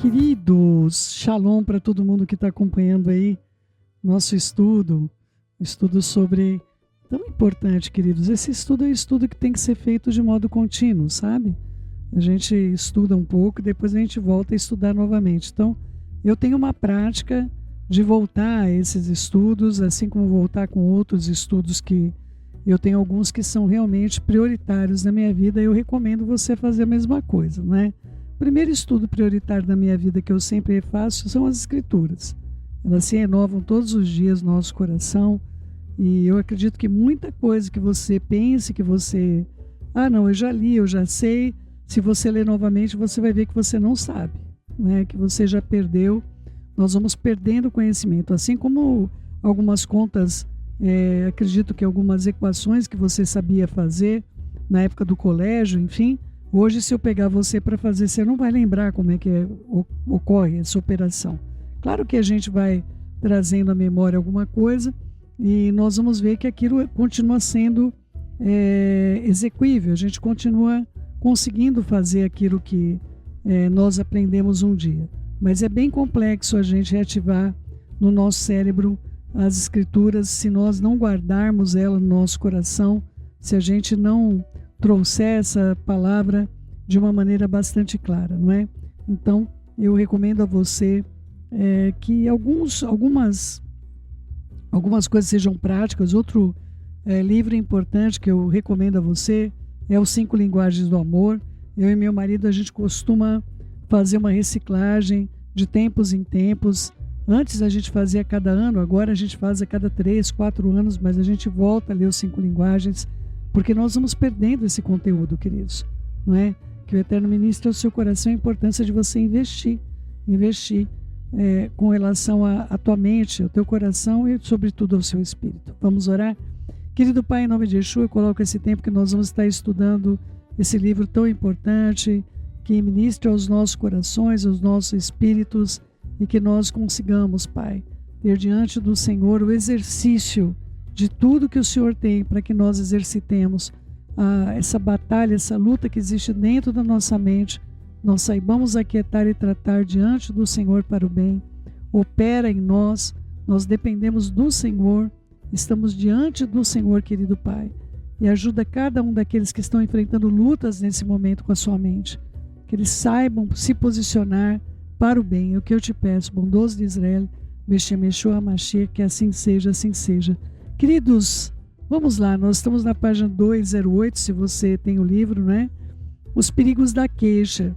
Queridos, shalom para todo mundo que está acompanhando aí nosso estudo sobre, tão importante, queridos, esse estudo é um estudo que tem que ser feito de modo contínuo, sabe? A gente estuda um pouco e depois a gente volta a estudar novamente. Então, eu tenho uma prática de voltar a esses estudos, assim como voltar com outros estudos que eu tenho alguns que são realmente prioritários na minha vida, eu recomendo você fazer a mesma coisa, não é? O primeiro estudo prioritário da minha vida que eu sempre faço são as Escrituras. Elas se renovam todos os dias no nosso coração e eu acredito que muita coisa que você pense, que você... não, eu já li, eu já sei. Se você ler novamente, você vai ver que você não sabe, né? Que você já perdeu. Nós vamos perdendo conhecimento. Assim como algumas contas, acredito que algumas equações que você sabia fazer na época do colégio, enfim... Hoje, se eu pegar você para fazer, você não vai lembrar como é que ocorre essa operação. Claro que a gente vai trazendo à memória alguma coisa e nós vamos ver que aquilo continua sendo execuível. A gente continua conseguindo fazer aquilo que nós aprendemos um dia. Mas é bem complexo a gente reativar no nosso cérebro as Escrituras se nós não guardarmos ela no nosso coração, se a gente não trouxer essa palavra de uma maneira bastante clara, não é? Então, eu recomendo a você que algumas coisas sejam práticas. Outro livro importante que eu recomendo a você é Os 5 Linguagens do Amor. Eu e meu marido, a gente costuma fazer uma reciclagem de tempos em tempos. Antes a gente fazia a cada ano, agora a gente faz a cada 3, 4 anos, mas a gente volta a ler os 5 linguagens, porque nós vamos perdendo esse conteúdo, queridos, não é? Que o Eterno ministre ao seu coração a importância de você investir com relação à tua mente, ao teu coração e, sobretudo, ao seu espírito. Vamos orar? Querido Pai, em nome de Yeshua, eu coloco esse tempo que nós vamos estar estudando esse livro tão importante, que ministre aos nossos corações, aos nossos espíritos, e que nós consigamos, Pai, ter diante do Senhor o exercício de tudo que o Senhor tem para que nós exercitemos essa batalha, essa luta que existe dentro da nossa mente. Nós saibamos aquietar e tratar diante do Senhor para o bem. Opera em nós, nós dependemos do Senhor, estamos diante do Senhor, querido Pai. E ajuda cada um daqueles que estão enfrentando lutas nesse momento com a sua mente, que eles saibam se posicionar para o bem. É o que eu te peço, bondoso de Israel, Beshem Yeshua HaMashiach, que assim seja, assim seja. Queridos, vamos lá, nós estamos na página 208, se você tem o livro, né? Os perigos da queixa.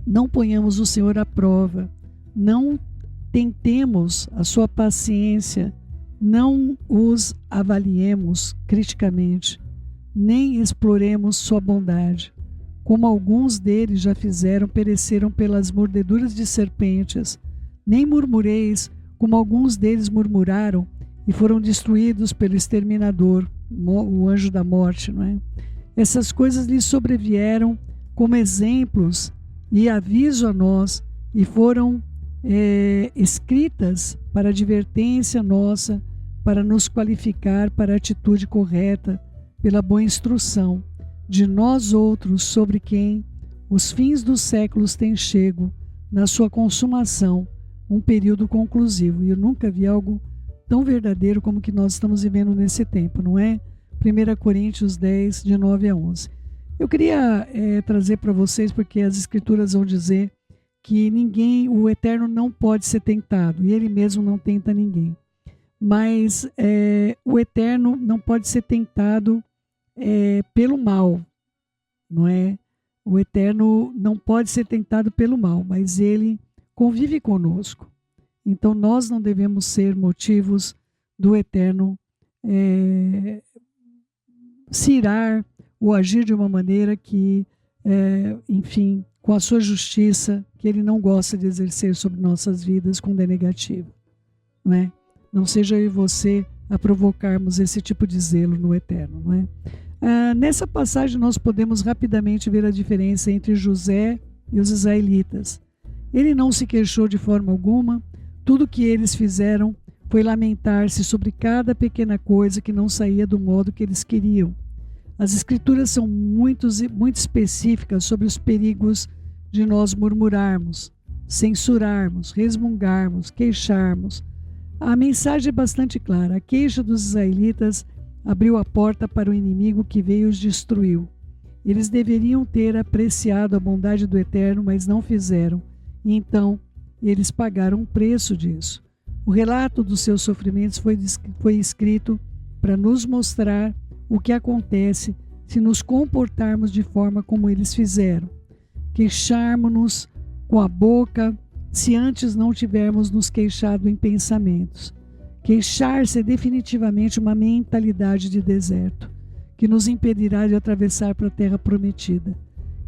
Não ponhamos o Senhor à prova, não tentemos a sua paciência, não os avaliemos criticamente, nem exploremos sua bondade. Como alguns deles já fizeram, pereceram pelas mordeduras de serpentes. Nem murmureis, como alguns deles murmuraram, e foram destruídos pelo exterminador, o anjo da morte, não é? Essas coisas lhes sobrevieram como exemplos e aviso a nós, e foram escritas para advertência nossa, para nos qualificar para a atitude correta, pela boa instrução de nós outros, sobre quem os fins dos séculos têm chego na sua consumação, um período conclusivo. E eu nunca vi algo tão verdadeiro como que nós estamos vivendo nesse tempo, não é? 1 Coríntios 10, de 9 a 11. Eu queria trazer para vocês, porque as Escrituras vão dizer que o Eterno não pode ser tentado, e Ele mesmo não tenta ninguém. Mas o Eterno não pode ser tentado pelo mal, não é? O Eterno não pode ser tentado pelo mal, mas Ele convive conosco. Então nós não devemos ser motivos do Eterno se irar ou agir de uma maneira que, enfim, com a sua justiça, que Ele não gosta de exercer sobre nossas vidas quando é negativo, não é? Não seja eu e você a provocarmos esse tipo de zelo no Eterno, não é? Nessa passagem nós podemos rapidamente ver a diferença entre José e os israelitas. Ele não se queixou de forma alguma. Tudo que eles fizeram foi lamentar-se sobre cada pequena coisa que não saía do modo que eles queriam. As Escrituras são muito específicas sobre os perigos de nós murmurarmos, censurarmos, resmungarmos, queixarmos. A mensagem é bastante clara. A queixa dos israelitas abriu a porta para o inimigo que veio e os destruiu. Eles deveriam ter apreciado a bondade do Eterno, mas não fizeram. E então, eles pagaram um preço disso. O relato dos seus sofrimentos foi escrito para nos mostrar o que acontece se nos comportarmos de forma como eles fizeram. Queixarmos-nos com a boca, se antes não tivermos nos queixado em pensamentos. Queixar-se é definitivamente uma mentalidade de deserto, que nos impedirá de atravessar para a terra prometida.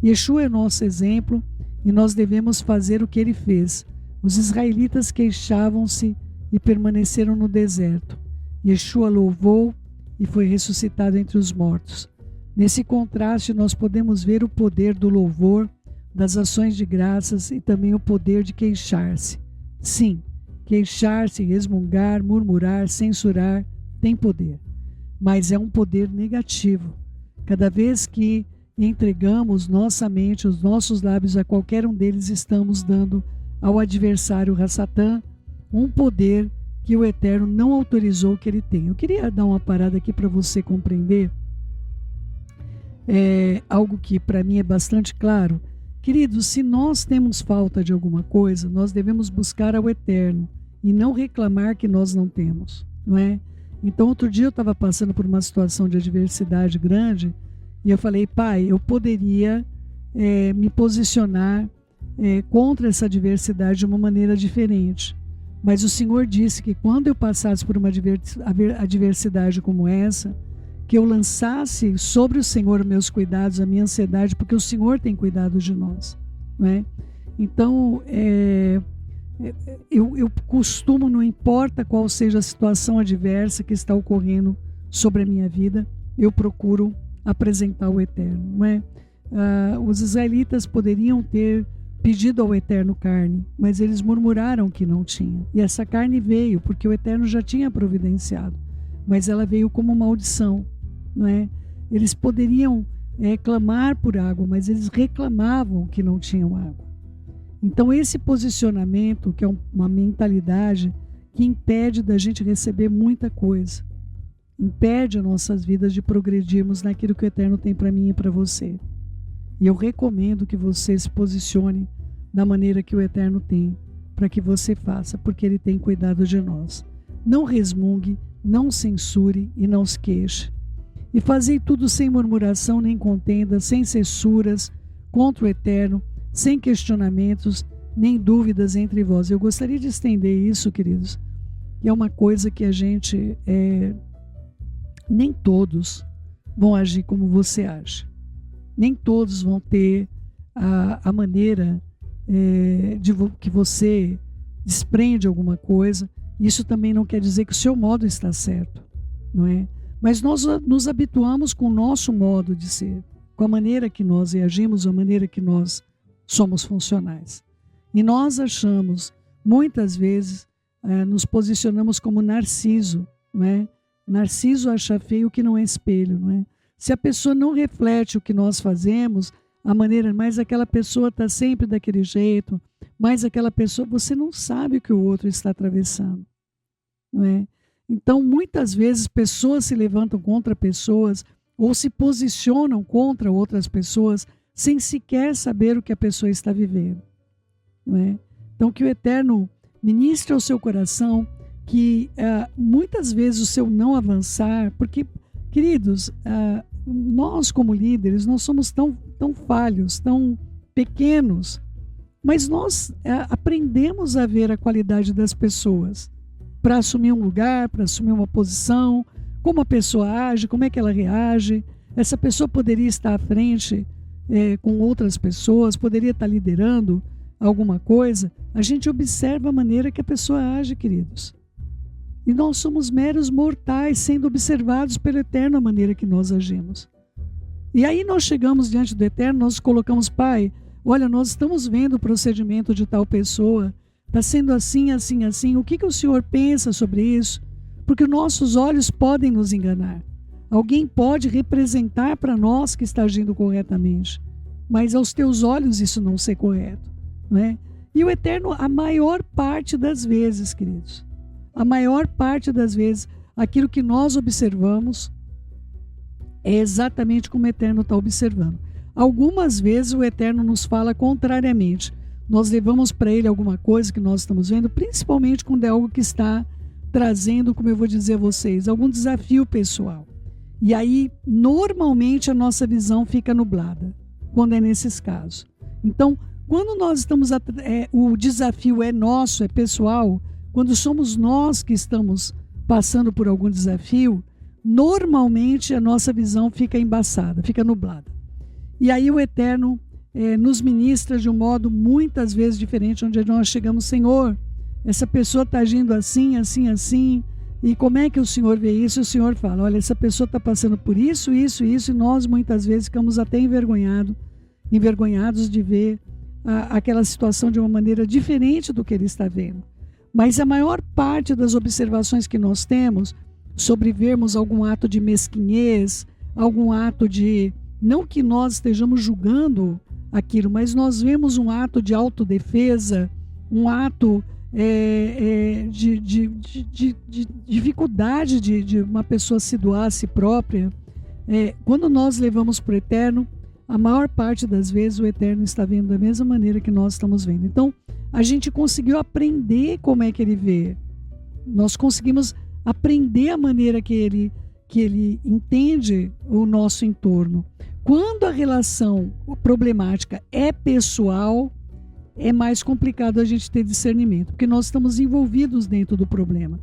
Yeshua é nosso exemplo e nós devemos fazer o que ele fez. Os israelitas queixavam-se e permaneceram no deserto. Yeshua louvou e foi ressuscitado entre os mortos. Nesse contraste, nós podemos ver o poder do louvor, das ações de graças e também o poder de queixar-se. Sim, queixar-se, resmungar, murmurar, censurar tem poder, mas é um poder negativo. Cada vez que entregamos nossa mente, os nossos lábios a qualquer um deles, estamos dando ao adversário Satã um poder que o Eterno não autorizou que ele tenha. Eu queria dar uma parada aqui para você compreender algo que para mim é bastante claro. Queridos, se nós temos falta de alguma coisa, nós devemos buscar ao Eterno e não reclamar que nós não temos, não é? Então, outro dia eu estava passando por uma situação de adversidade grande e eu falei, Pai, eu poderia me posicionar contra essa adversidade de uma maneira diferente. Mas o Senhor disse que quando eu passasse por uma adversidade como essa, que eu lançasse sobre o Senhor meus cuidados, a minha ansiedade, porque o Senhor tem cuidado de nós, não é? Então, eu costumo, não importa qual seja a situação adversa que está ocorrendo sobre a minha vida, eu procuro apresentar o Eterno, não é? Os israelitas poderiam ter pedido ao Eterno carne, mas eles murmuraram que não tinha. E essa carne veio porque o Eterno já tinha providenciado, mas ela veio como maldição, não é? Eles poderiam clamar por água, mas eles reclamavam que não tinham água. Então esse posicionamento, que é uma mentalidade que impede da gente receber muita coisa, impede as nossas vidas de progredirmos naquilo que o Eterno tem para mim e para você. E eu recomendo que você se posicione da maneira que o Eterno tem para que você faça, porque Ele tem cuidado de nós. Não resmungue, não censure e não se queixe. E fazei tudo sem murmuração nem contenda, sem censuras contra o Eterno, sem questionamentos nem dúvidas entre vós. Eu gostaria de estender isso, queridos, que é uma coisa que a gente, nem todos vão agir como você age. Nem todos vão ter a maneira que você desprende alguma coisa. Isso também não quer dizer que o seu modo está certo, não é? Mas nós nos habituamos com o nosso modo de ser, com a maneira que nós reagimos, a maneira que nós somos funcionais. E nós achamos, muitas vezes, nos posicionamos como Narciso, não é? Narciso acha feio o que não é espelho, não é? Se a pessoa não reflete o que nós fazemos, a maneira, mas aquela pessoa está sempre daquele jeito, mas aquela pessoa, você não sabe o que o outro está atravessando, não é? Então, muitas vezes, pessoas se levantam contra pessoas ou se posicionam contra outras pessoas sem sequer saber o que a pessoa está vivendo, não é? Então, que o Eterno ministre ao seu coração que muitas vezes o seu não avançar, porque, queridos, nós como líderes, nós somos tão falhos, tão pequenos, mas nós aprendemos a ver a qualidade das pessoas para assumir um lugar, para assumir uma posição, como a pessoa age, como é que ela reage. Essa pessoa poderia estar à frente com outras pessoas, poderia estar liderando alguma coisa. A gente observa a maneira que a pessoa age, queridos. E nós somos meros mortais, sendo observados pelo Eterno a maneira que nós agimos. E aí nós chegamos diante do Eterno, nós colocamos, Pai, olha, nós estamos vendo o procedimento de tal pessoa, está sendo assim, assim, assim, o que o Senhor pensa sobre isso? Porque nossos olhos podem nos enganar. Alguém pode representar para nós que está agindo corretamente. mas aos teus olhos isso não ser correto, não é? E o Eterno, a maior parte das vezes, queridos, a maior parte das vezes, aquilo que nós observamos é exatamente como o Eterno está observando. Algumas vezes o Eterno nos fala contrariamente. Nós levamos para ele alguma coisa que nós estamos vendo, principalmente quando é algo que está trazendo, como eu vou dizer a vocês, algum desafio pessoal. E aí, normalmente, a nossa visão fica nublada, quando é nesses casos. Então, quando nós estamos, o desafio é nosso, é pessoal, quando somos nós que estamos passando por algum desafio, normalmente a nossa visão fica embaçada, fica nublada. E aí o Eterno nos ministra de um modo muitas vezes diferente, onde nós chegamos, Senhor, essa pessoa está agindo assim, assim, assim, e como é que o Senhor vê isso? O Senhor fala, olha, essa pessoa está passando por isso, isso, isso, e nós muitas vezes ficamos até envergonhados de ver aquela situação de uma maneira diferente do que ele está vendo. Mas a maior parte das observações que nós temos sobre vermos algum ato de mesquinhez, algum ato de, não que nós estejamos julgando aquilo, mas nós vemos um ato de autodefesa, um ato de dificuldade de uma pessoa se doar a si própria. Quando nós levamos para o Eterno, a maior parte das vezes o Eterno está vendo da mesma maneira que nós estamos vendo. Então, a gente conseguiu aprender como é que ele vê. Nós conseguimos aprender a maneira que ele entende o nosso entorno. Quando a relação problemática é pessoal, é mais complicado a gente ter discernimento, porque nós estamos envolvidos dentro do problema.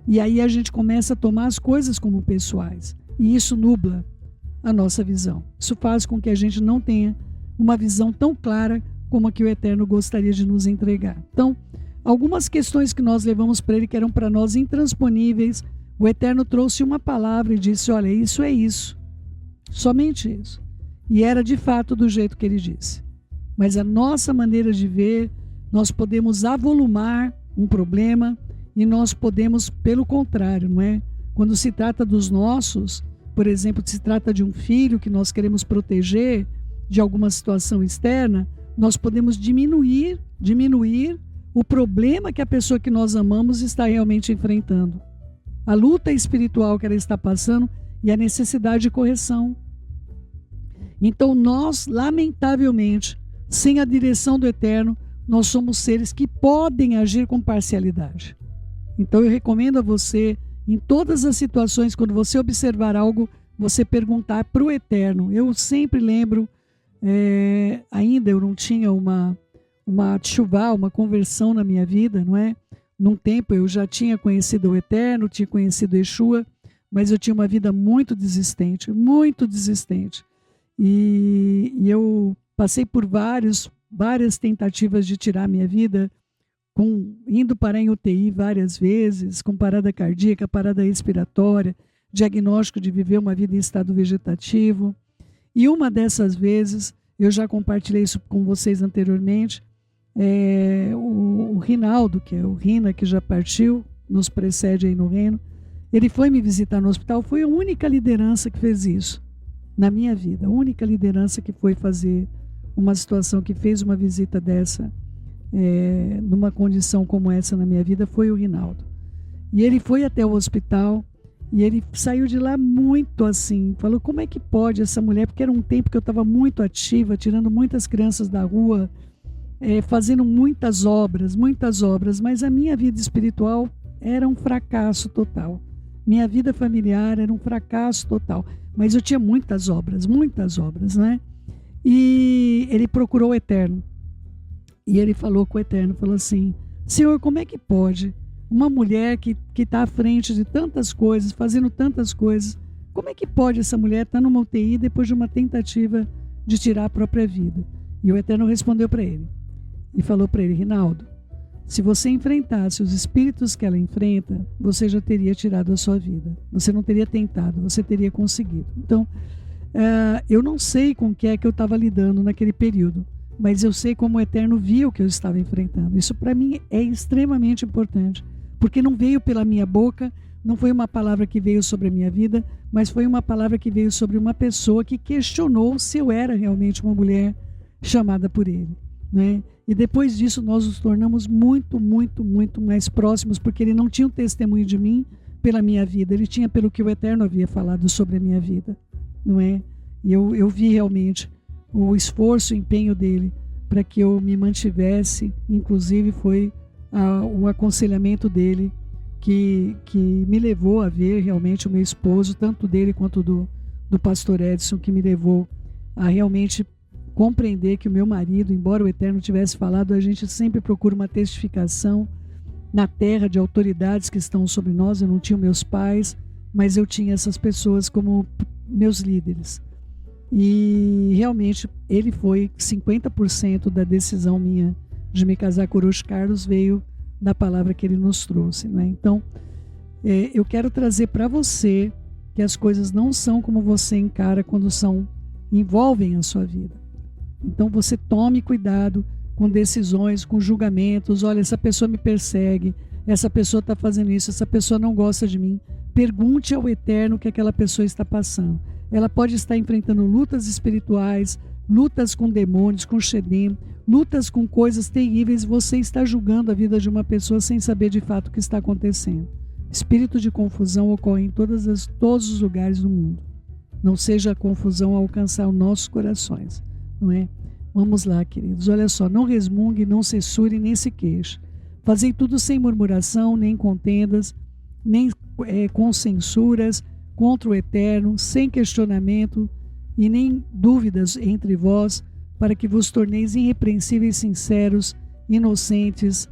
E aí a gente começa a tomar as coisas como pessoais. E isso nubla a nossa visão. Isso faz com que a gente não tenha uma visão tão clara como a que o Eterno gostaria de nos entregar. Então, algumas questões que nós levamos para ele, que eram para nós intransponíveis, o Eterno trouxe uma palavra e disse, olha, isso é isso. Somente isso. E era de fato do jeito que ele disse. Mas a nossa maneira de ver, nós podemos avolumar um problema e nós podemos, pelo contrário, não é? Quando se trata dos nossos, por exemplo, se trata de um filho que nós queremos proteger de alguma situação externa, nós podemos diminuir o problema que a pessoa que nós amamos está realmente enfrentando. A luta espiritual que ela está passando e a necessidade de correção. Então nós, lamentavelmente, sem a direção do Eterno, nós somos seres que podem agir com parcialidade. Então eu recomendo a você, em todas as situações, quando você observar algo, você perguntar para o Eterno. Eu sempre lembro, ainda eu não tinha uma teshuvá, uma conversão na minha vida, não é? Num tempo eu já tinha conhecido o Eterno, tinha conhecido Yeshua, mas eu tinha uma vida muito desistente, muito desistente. E eu passei por várias tentativas de tirar minha vida, indo parar em UTI várias vezes, com parada cardíaca, parada respiratória, diagnóstico de viver uma vida em estado vegetativo. E uma dessas vezes, eu já compartilhei isso com vocês anteriormente, o Rinaldo, que é o Rina, que já partiu, nos precede aí no reino, ele foi me visitar no hospital, foi a única liderança que fez isso na minha vida, a única liderança que foi fazer uma situação, que fez uma visita dessa, numa condição como essa na minha vida, foi o Rinaldo. E ele foi até o hospital e ele saiu de lá muito assim, falou, como é que pode essa mulher, porque era um tempo que eu estava muito ativa, tirando muitas crianças da rua, fazendo muitas obras, mas a minha vida espiritual era um fracasso total. Minha vida familiar era um fracasso total, mas eu tinha muitas obras, né? E ele procurou o Eterno. E ele falou com o Eterno, falou assim, Senhor, como é que pode uma mulher que está à frente de tantas coisas, fazendo tantas coisas, como é que pode essa mulher estar numa UTI depois de uma tentativa de tirar a própria vida? E o Eterno respondeu para ele e falou para ele, Rinaldo, se você enfrentasse os espíritos que ela enfrenta, você já teria tirado a sua vida. Você não teria tentado, você teria conseguido. Então, eu não sei com o que é que eu estava lidando naquele período, mas eu sei como o Eterno via o que eu estava enfrentando. Isso para mim é extremamente importante, porque não veio pela minha boca, não foi uma palavra que veio sobre a minha vida, mas foi uma palavra que veio sobre uma pessoa que questionou se eu era realmente uma mulher chamada por Ele, né? E depois disso nós nos tornamos muito, muito, muito mais próximos, porque Ele não tinha um testemunho de mim pela minha vida, Ele tinha pelo que o Eterno havia falado sobre a minha vida, não é? E eu vi realmente o esforço, o empenho dele para que eu me mantivesse, inclusive foi o aconselhamento dele que me levou a ver realmente o meu esposo, tanto dele quanto do pastor Edson, que me levou a realmente compreender que o meu marido, embora o Eterno tivesse falado, a gente sempre procura uma testificação na terra de autoridades que estão sobre nós. Eu não tinha meus pais, mas eu tinha essas pessoas como meus líderes. E realmente ele foi 50% da decisão minha de me casar com o Orochi Carlos veio da palavra que ele nos trouxe, né? Então, eu quero trazer para você que as coisas não são como você encara quando envolvem a sua vida. Então você tome cuidado com decisões, com julgamentos. Olha, essa pessoa me persegue, essa pessoa está fazendo isso, essa pessoa não gosta de mim. Pergunte ao Eterno o que aquela pessoa está passando. Ela pode estar enfrentando lutas espirituais, lutas com demônios, com Shedem, lutas com coisas terríveis. Você está julgando a vida de uma pessoa sem saber de fato o que está acontecendo. Espírito de confusão ocorre em todos os lugares do mundo. Não seja a confusão a alcançar os nossos corações, não é? Vamos lá, queridos. Olha só, não resmungue, não censure, nem se queixe. Fazei tudo sem murmuração, nem contendas, nem com censuras contra o Eterno, sem questionamento e nem dúvidas entre vós, para que vos torneis irrepreensíveis, sinceros, inocentes,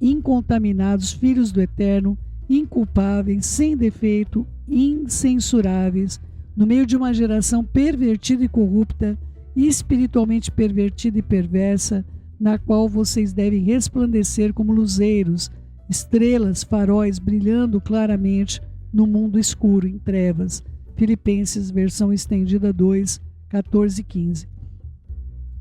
incontaminados, filhos do Eterno, inculpáveis, sem defeito, incensuráveis, no meio de uma geração pervertida e corrupta, espiritualmente pervertida e perversa, na qual vocês devem resplandecer como luzeiros, estrelas, faróis, brilhando claramente no mundo escuro, em trevas. Filipenses, versão estendida 2, 14 e 15.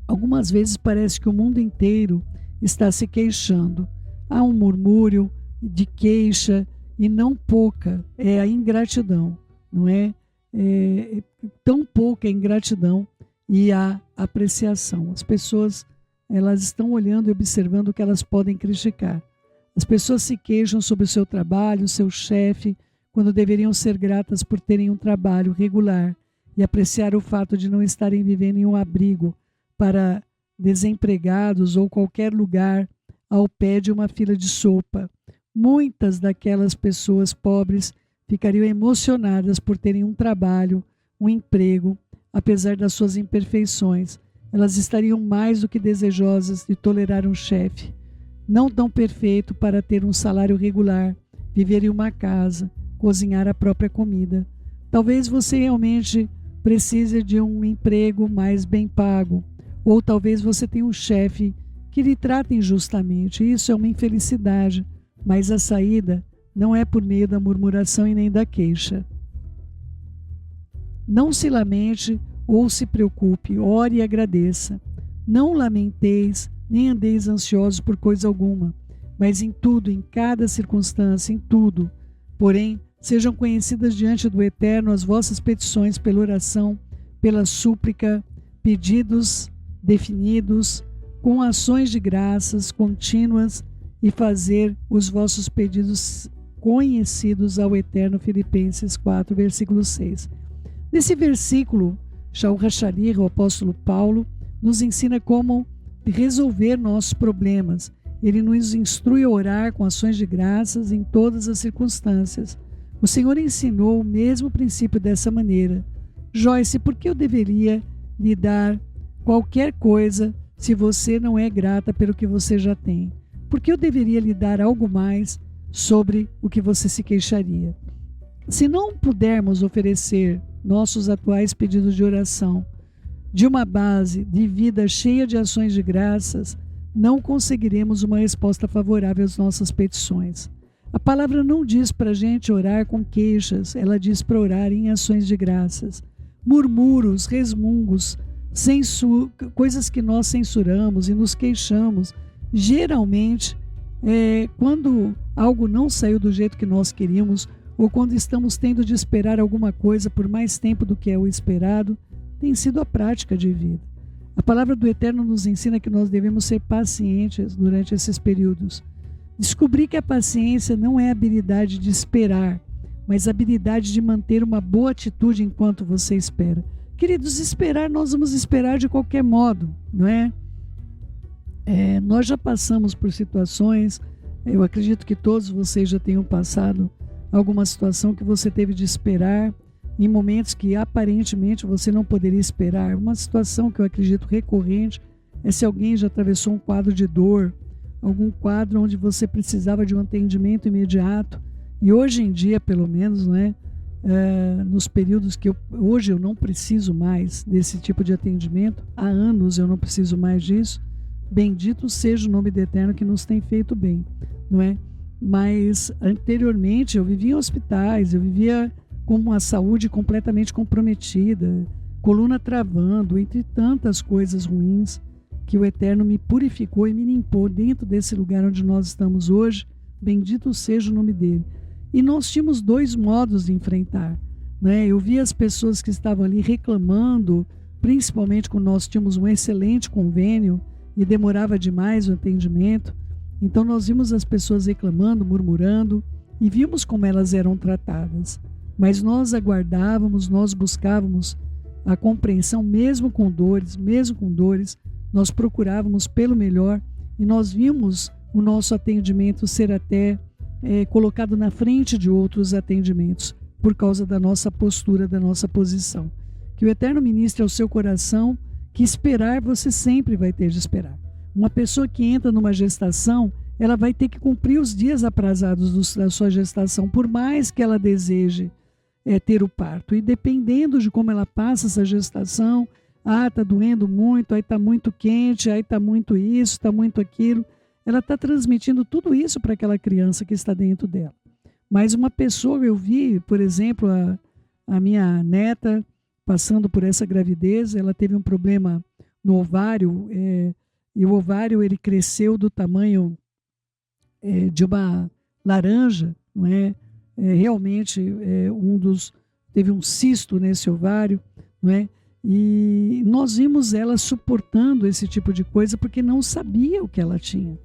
Algumas vezes parece que o mundo inteiro está se queixando. Há um murmúrio de queixa, e não pouca é a ingratidão, não é? Tão pouca a ingratidão e a apreciação. As pessoas, elas estão olhando e observando o que elas podem criticar. As pessoas se queixam sobre o seu trabalho, o seu chefe, quando deveriam ser gratas por terem um trabalho regular e apreciar o fato de não estarem vivendo em um abrigo para desempregados ou qualquer lugar ao pé de uma fila de sopa. Muitas daquelas pessoas pobres ficariam emocionadas por terem um trabalho, um emprego, apesar das suas imperfeições. Elas estariam mais do que desejosas de tolerar um chefe, não tão perfeito para ter um salário regular, viver em uma casa, cozinhar a própria comida. Talvez você realmente precise de um emprego mais bem pago, ou talvez você tenha um chefe que lhe trata injustamente. Isso é uma infelicidade, mas a saída não é por meio da murmuração e nem da queixa. Não se lamente ou se preocupe, ore e agradeça. Não lamenteis, nem andeis ansiosos por coisa alguma, mas em tudo, em cada circunstância, em tudo. Porém, sejam conhecidas diante do Eterno as vossas petições pela oração, pela súplica, pedidos definidos, com ações de graças contínuas, e fazer os vossos pedidos conhecidos ao Eterno. Filipenses 4, versículo 6. Nesse versículo, Shaul HaShalach, o apóstolo Paulo, nos ensina como resolver nossos problemas. Ele nos instrui a orar com ações de graças em todas as circunstâncias. O Senhor ensinou o mesmo princípio dessa maneira. Joyce, por que eu deveria lhe dar qualquer coisa se você não é grata pelo que você já tem? Por que eu deveria lhe dar algo mais sobre o que você se queixaria? Se não pudermos oferecer nossos atuais pedidos de oração de uma base de vida cheia de ações de graças, não conseguiremos uma resposta favorável às nossas petições. A palavra não diz para a gente orar com queixas, ela diz para orar em ações de graças. Murmúrios, resmungos, coisas que nós censuramos e nos queixamos, geralmente, quando algo não saiu do jeito que nós queríamos, ou quando estamos tendo de esperar alguma coisa por mais tempo do que é o esperado, tem sido a prática de vida. A palavra do Eterno nos ensina que nós devemos ser pacientes durante esses períodos. Descobri que a paciência não é a habilidade de esperar, mas a habilidade de manter uma boa atitude enquanto você espera. Queridos, esperar, nós vamos esperar de qualquer modo, não é? Nós já passamos por situações, eu acredito que todos vocês já tenham passado alguma situação que você teve de esperar em momentos que aparentemente você não poderia esperar. Uma situação que eu acredito recorrente é se alguém já atravessou um quadro de dor, algum quadro onde você precisava de um atendimento imediato. E hoje em dia, pelo menos, não é? Nos períodos que hoje eu não preciso mais desse tipo de atendimento, há anos eu não preciso mais disso. Bendito seja o nome do Eterno que nos tem feito bem, não é? Mas anteriormente eu vivia em hospitais, eu vivia com uma saúde completamente comprometida, coluna travando, entre tantas coisas ruins, que o Eterno me purificou e me limpou dentro desse lugar onde nós estamos hoje. Bendito seja o nome dele. E nós tínhamos dois modos de enfrentar, né? Eu via as pessoas que estavam ali reclamando, principalmente quando nós tínhamos um excelente convênio e demorava demais o atendimento. Então nós vimos as pessoas reclamando, murmurando, e vimos como elas eram tratadas. Mas nós aguardávamos, nós buscávamos a compreensão, mesmo com dores, nós procurávamos pelo melhor, e nós vimos o nosso atendimento ser até colocado na frente de outros atendimentos, por causa da nossa postura, da nossa posição. Que o Eterno ministre ao seu coração que esperar você sempre vai ter de esperar. Uma pessoa que entra numa gestação, ela vai ter que cumprir os dias aprazados da sua gestação, por mais que ela deseje ter o parto. E dependendo de como ela passa essa gestação, está doendo muito, aí está muito quente, aí está muito isso, está muito aquilo, ela está transmitindo tudo isso para aquela criança que está dentro dela. Mas uma pessoa, eu vi, por exemplo, a minha neta passando por essa gravidez, ela teve um problema no ovário, e o ovário ele cresceu do tamanho de uma laranja, não é? Realmente teve um cisto nesse ovário, não é? E nós vimos ela suportando esse tipo de coisa porque não sabia o que ela tinha.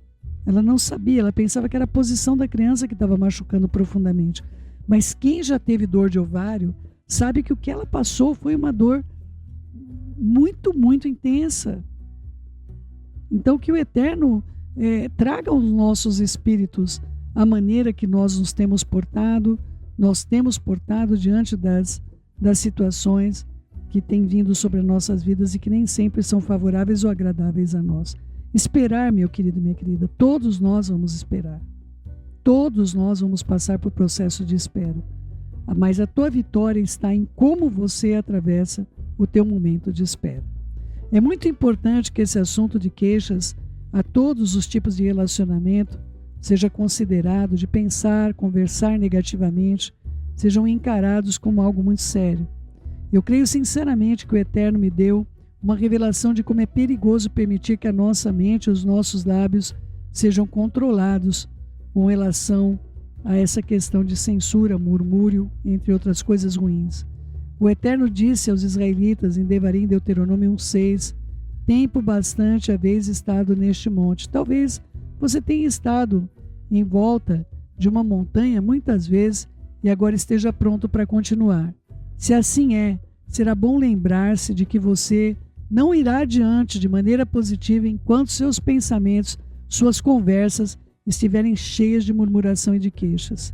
Ela não sabia, ela pensava que era a posição da criança que estava machucando profundamente. Mas quem já teve dor de ovário sabe que o que ela passou foi uma dor muito, muito intensa. Então que o Eterno traga aos nossos espíritos a maneira que nós nos temos portado diante das situações que têm vindo sobre as nossas vidas e que nem sempre são favoráveis ou agradáveis a nós. Esperar, meu querido e minha querida, todos nós vamos esperar. Todos nós vamos passar por processo de espera. Mas a tua vitória está em como você atravessa o teu momento de espera. É muito importante que esse assunto de queixas a todos os tipos de relacionamento seja considerado, de pensar, conversar negativamente, sejam encarados como algo muito sério. Eu creio sinceramente que o Eterno me deu uma revelação de como é perigoso permitir que a nossa mente e os nossos lábios sejam controlados com relação a essa questão de censura, murmúrio, entre outras coisas ruins. O Eterno disse aos israelitas em Devarim, Deuteronômio 1:6, tempo bastante haveis estado neste monte. Talvez você tenha estado em volta de uma montanha muitas vezes e agora esteja pronto para continuar. Se assim é, será bom lembrar-se de que você não irá adiante de maneira positiva enquanto seus pensamentos, suas conversas estiverem cheias de murmuração e de queixas.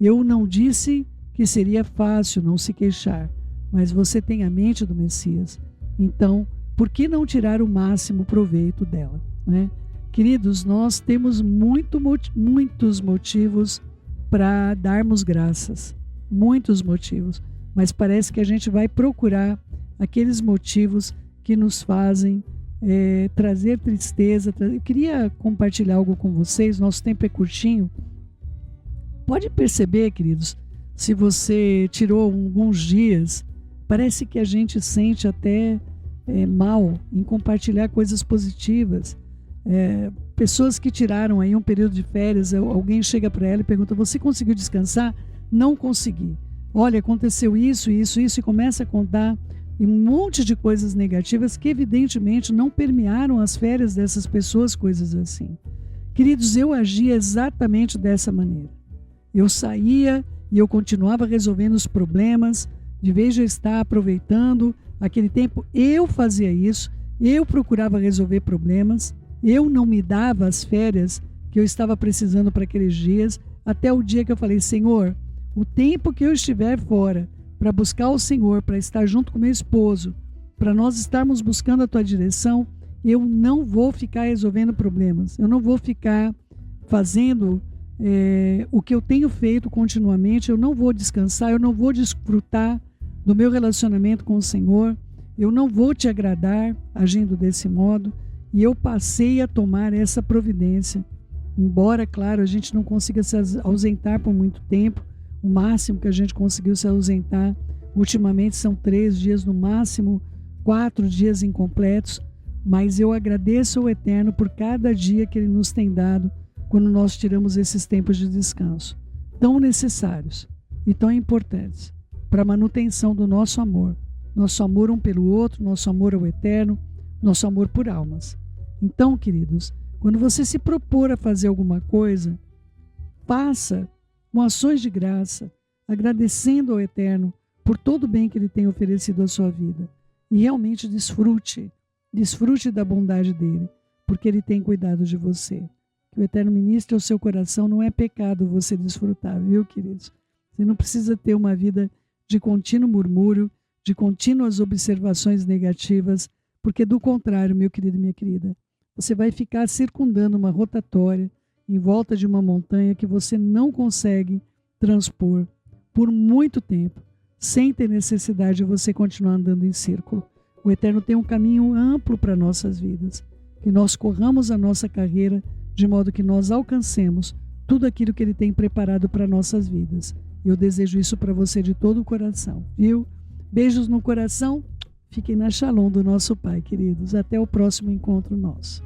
Eu não disse que seria fácil não se queixar, mas você tem a mente do Messias. Então, por que não tirar o máximo proveito dela, né? Queridos, nós temos muitos motivos para darmos graças, muitos motivos, mas parece que a gente vai procurar aqueles motivos que nos fazem trazer tristeza. Eu queria compartilhar algo com vocês, nosso tempo é curtinho. Pode perceber, queridos, se você tirou alguns dias, parece que a gente sente até mal em compartilhar coisas positivas. Pessoas que tiraram aí um período de férias, alguém chega para ela e pergunta: você conseguiu descansar? Não consegui. Olha, aconteceu isso, e começa a contar e um monte de coisas negativas que evidentemente não permearam as férias dessas pessoas, coisas assim. Queridos, eu agia exatamente dessa maneira. Eu saía e eu continuava resolvendo os problemas, de vez de eu estar aproveitando aquele tempo, eu fazia isso, eu procurava resolver problemas, eu não me dava as férias que eu estava precisando para aqueles dias, até o dia que eu falei: Senhor, o tempo que eu estiver fora para buscar o Senhor, para estar junto com meu esposo, para nós estarmos buscando a tua direção, eu não vou ficar resolvendo problemas, eu não vou ficar fazendo o que eu tenho feito continuamente, eu não vou descansar, eu não vou desfrutar do meu relacionamento com o Senhor, eu não vou te agradar agindo desse modo. E eu passei a tomar essa providência. Embora, claro, a gente não consiga se ausentar por muito tempo, o máximo que a gente conseguiu se ausentar ultimamente são 3 dias, no máximo 4 dias incompletos, mas eu agradeço ao Eterno por cada dia que Ele nos tem dado quando nós tiramos esses tempos de descanso, tão necessários e tão importantes para a manutenção do nosso amor um pelo outro, nosso amor ao Eterno, nosso amor por almas. Então, queridos, quando você se propor a fazer alguma coisa, faça com ações de graça, agradecendo ao Eterno por todo o bem que Ele tem oferecido à sua vida. E realmente desfrute da bondade dEle, porque Ele tem cuidado de você. Que o Eterno ministre ao seu coração, não é pecado você desfrutar, viu, queridos? Você não precisa ter uma vida de contínuo murmúrio, de contínuas observações negativas, porque do contrário, meu querido e minha querida, você vai ficar circundando uma rotatória em volta de uma montanha que você não consegue transpor por muito tempo, sem ter necessidade de você continuar andando em círculo. O Eterno tem um caminho amplo para nossas vidas, que nós corramos a nossa carreira de modo que nós alcancemos tudo aquilo que Ele tem preparado para nossas vidas. Eu desejo isso para você de todo o coração, viu? Beijos no coração, fiquem na Shalom do nosso Pai, queridos. Até o próximo encontro nosso.